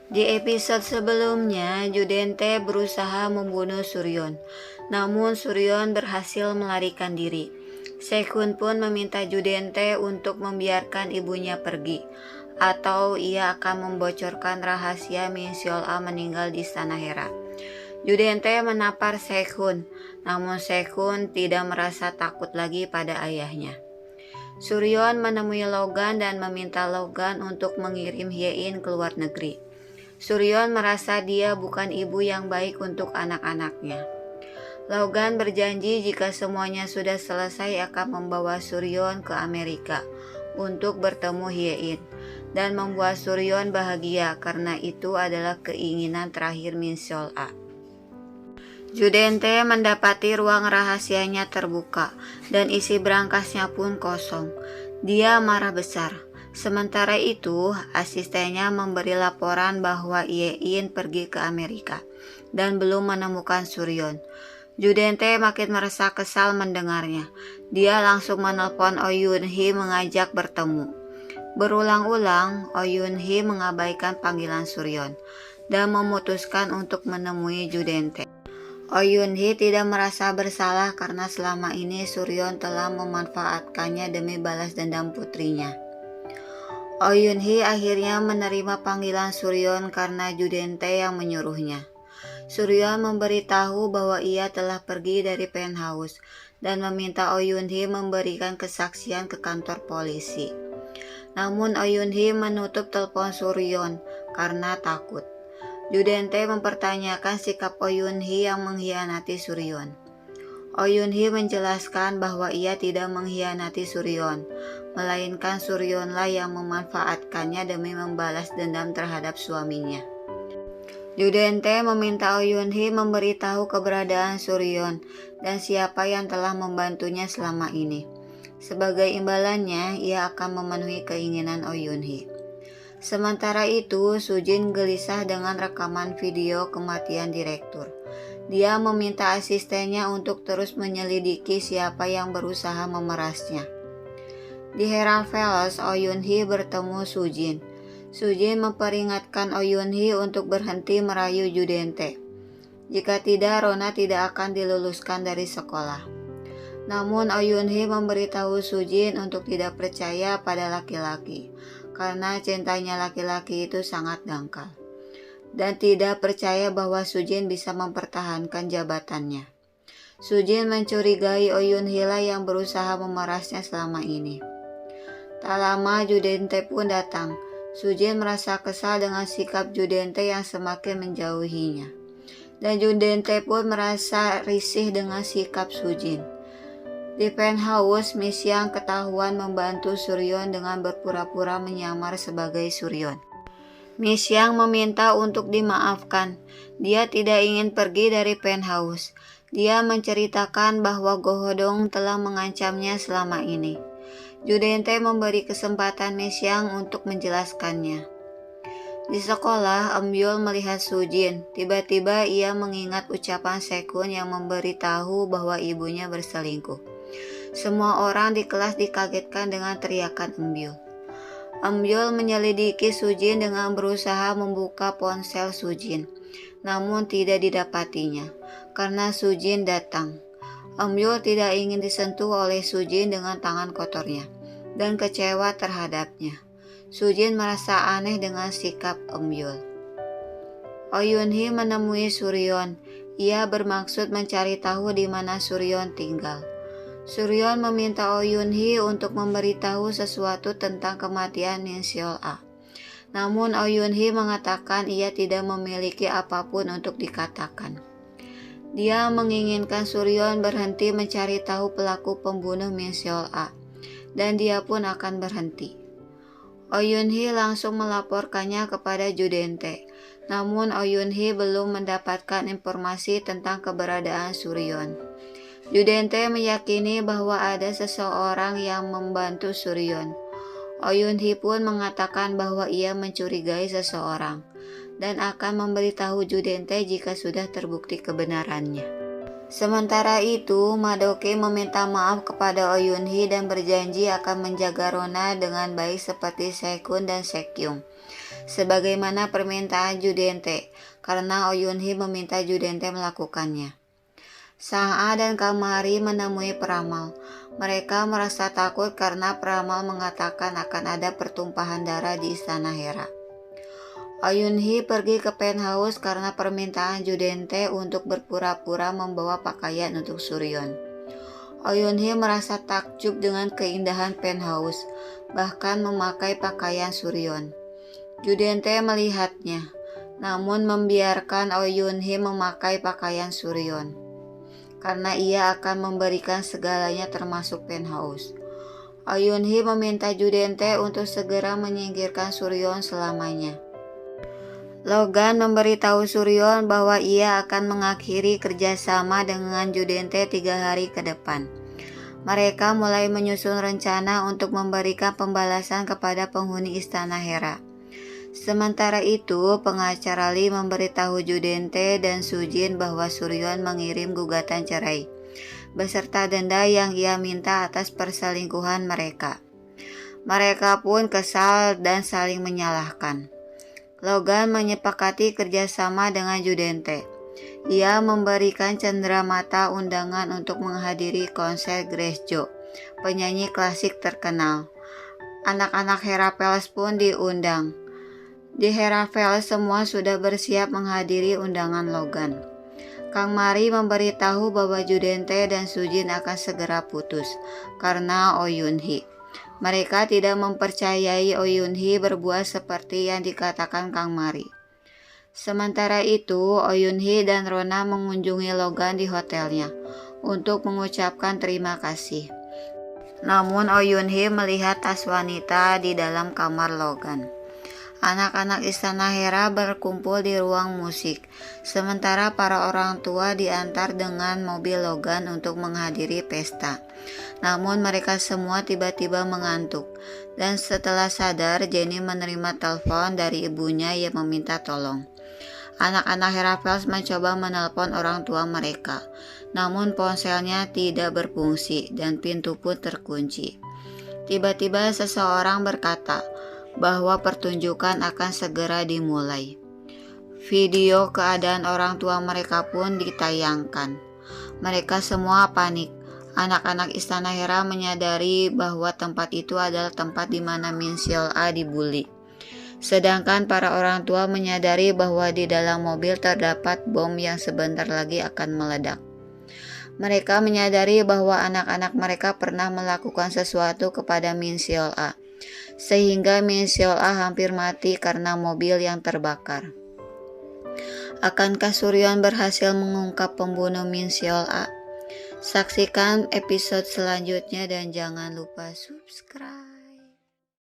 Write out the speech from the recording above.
Di episode sebelumnya, Judente berusaha membunuh Suryon, namun Suryon berhasil melarikan diri. Sekun pun meminta Judente untuk membiarkan ibunya pergi, atau ia akan membocorkan rahasia Min Seol-a meninggal di Istana Hera. Judente menapar Sekun, namun Sekun tidak merasa takut lagi pada ayahnya. Suryon menemui Logan dan meminta Logan untuk mengirim Hye-in ke luar negeri. Suryon merasa dia bukan ibu yang baik untuk anak-anaknya. Logan berjanji jika semuanya sudah selesai akan membawa Suryon ke Amerika untuk bertemu Hye-in dan membuat Suryon bahagia karena itu adalah keinginan terakhir Min Seol-a. Judente mendapati ruang rahasianya terbuka dan isi berangkasnya pun kosong. Dia marah besar. Sementara itu, asistennya memberi laporan bahwa Hye-in pergi ke Amerika dan belum menemukan Suryon. Judente makin merasa kesal mendengarnya. Dia langsung menelpon Oh Yun-hee mengajak bertemu. Berulang-ulang, Oh Yun-hee mengabaikan panggilan Suryon dan memutuskan untuk menemui Judente. Oh Yun-hee tidak merasa bersalah karena selama ini Suryon telah memanfaatkannya demi balas dendam putrinya. Oh Yun-hee akhirnya menerima panggilan Suryon karena Judente yang menyuruhnya. Suryon memberitahu bahwa ia telah pergi dari penthouse dan meminta Oh Yun-hee memberikan kesaksian ke kantor polisi. Namun Oh Yun-hee menutup telepon Suryon karena takut. Judente mempertanyakan sikap Oh Yun-hee yang mengkhianati Suryon. Oh Yun-hee menjelaskan bahwa ia tidak mengkhianati Suryon, melainkan Suryonlah yang memanfaatkannya demi membalas dendam terhadap suaminya. Judente meminta Oh Yun-hee memberitahu keberadaan Suryon dan siapa yang telah membantunya selama ini. Sebagai imbalannya, ia akan memenuhi keinginan Oh Yun-hee. Sementara itu, Sujin gelisah dengan rekaman video kematian direktur. Dia meminta asistennya untuk terus menyelidiki siapa yang berusaha memerasnya. Di Herald Palace, Oh Yun-hee bertemu Sujin. Sujin memperingatkan Oh Yun-hee untuk berhenti merayu Judente. Jika tidak, Rona tidak akan diluluskan dari sekolah. Namun Oh Yun-hee memberitahu Sujin untuk tidak percaya pada laki-laki, karena cintanya laki-laki itu sangat dangkal, dan tidak percaya bahwa Sujin bisa mempertahankan jabatannya. Sujin mencurigai Oh Yun-hee lah yang berusaha memerasnya selama ini. Tak lama Judente pun datang. Sujin merasa kesal dengan sikap Judente yang semakin menjauhinya. Dan Judente pun merasa risih dengan sikap Sujin. Di penthouse, Mi Xiang ketahuan membantu Suryon dengan berpura-pura menyamar sebagai Suryon. Mi Xiang meminta untuk dimaafkan. Dia tidak ingin pergi dari penthouse. Dia menceritakan bahwa Go Hodong telah mengancamnya selama ini. Judente memberi kesempatan Mi Xiang untuk menjelaskannya. Di sekolah, Eumyeol melihat Sujin. Tiba-tiba ia mengingat ucapan Sekun yang memberitahu bahwa ibunya berselingkuh. Semua orang di kelas dikagetkan dengan teriakan Eumyeol. Eumyeol menyelidiki Sujin dengan berusaha membuka ponsel Sujin, namun tidak didapatinya karena Sujin datang. Eumyeol tidak ingin disentuh oleh Sujin dengan tangan kotornya dan kecewa terhadapnya. Sujin merasa aneh dengan sikap Eumyeol. Oh Yun-hee menemui Suryon. Ia bermaksud mencari tahu di mana Suryon tinggal. Suryon meminta Oh Yun-hee untuk memberitahu sesuatu tentang kematian Min Seol-a. Namun Oh Yun-hee mengatakan ia tidak memiliki apapun untuk dikatakan. Dia menginginkan Suryon berhenti mencari tahu pelaku pembunuh Min Seol-a, dan dia pun akan berhenti. Oh Yun-hee langsung melaporkannya kepada Judente. Namun Oh Yun-hee belum mendapatkan informasi tentang keberadaan Suryon. Judente meyakini bahwa ada seseorang yang membantu Suryon. Oh Yun-hee pun mengatakan bahwa ia mencurigai seseorang dan akan memberitahu Judente jika sudah terbukti kebenarannya. Sementara itu, Madoke meminta maaf kepada Oh Yun-hee dan berjanji akan menjaga Rona dengan baik seperti Sekun dan Sekyung. sebagaimana permintaan Judente, karena Oyunhee meminta Judente melakukannya. Sang A dan Kang Mari menemui peramal. Mereka merasa takut karena peramal mengatakan akan ada pertumpahan darah di Istana Hera. Oyunhee pergi ke penthouse karena permintaan Judente untuk berpura-pura membawa pakaian untuk Suryeon. Oyunhee merasa takjub dengan keindahan penthouse, bahkan memakai pakaian Suryeon. Judente melihatnya, namun membiarkan Oyunhee memakai pakaian Suryeon, karena ia akan memberikan segalanya termasuk penthouse. Oyunhee meminta Judente untuk segera menyingkirkan Suryeon selamanya. Logan memberitahu Suryeon bahwa ia akan mengakhiri kerjasama dengan Judente 3 hari ke depan. Mereka mulai menyusun rencana untuk memberikan pembalasan kepada penghuni Istana Hera. Sementara itu, pengacara Lee memberitahu Judente dan Sujin bahwa Suryeon mengirim gugatan cerai, beserta denda yang ia minta atas perselingkuhan mereka. Mereka pun kesal dan saling menyalahkan. Logan menyepakati kerjasama dengan Judente. Ia memberikan cenderamata undangan untuk menghadiri konser Grace Jo, penyanyi klasik terkenal. Anak-anak Hera Palace pun diundang. Di Hera Palace semua sudah bersiap menghadiri undangan Logan. Kang Mari memberitahu bahwa Judente dan Sujin akan segera putus karena Oyunhee. Mereka tidak mempercayai Oyunhee berbuat seperti yang dikatakan Kang Mari. Sementara itu, Oyunhee dan Rona mengunjungi Logan di hotelnya untuk mengucapkan terima kasih. Namun Oyunhee melihat tas wanita di dalam kamar Logan. Anak-anak Istana Hera berkumpul di ruang musik, sementara para orang tua diantar dengan mobil Logan untuk menghadiri pesta. Namun mereka semua tiba-tiba mengantuk, dan setelah sadar Jenny menerima telepon dari ibunya yang meminta tolong. Anak-anak Hera Palace mencoba menelpon orang tua mereka, namun ponselnya tidak berfungsi dan pintu pun terkunci. Tiba-tiba seseorang berkata bahwa pertunjukan akan segera dimulai. Video keadaan orang tua mereka pun ditayangkan. Mereka semua panik. Anak-anak Istana Hera menyadari bahwa tempat itu adalah tempat di mana Min Seol-a dibully. Sedangkan para orang tua menyadari bahwa di dalam mobil terdapat bom yang sebentar lagi akan meledak. Mereka menyadari bahwa anak-anak mereka pernah melakukan sesuatu kepada Min Seol-a, sehingga Min Seol-a hampir mati karena mobil yang terbakar. Akankah Suryeon berhasil mengungkap pembunuh Min Seol-a? Saksikan episode selanjutnya dan jangan lupa subscribe.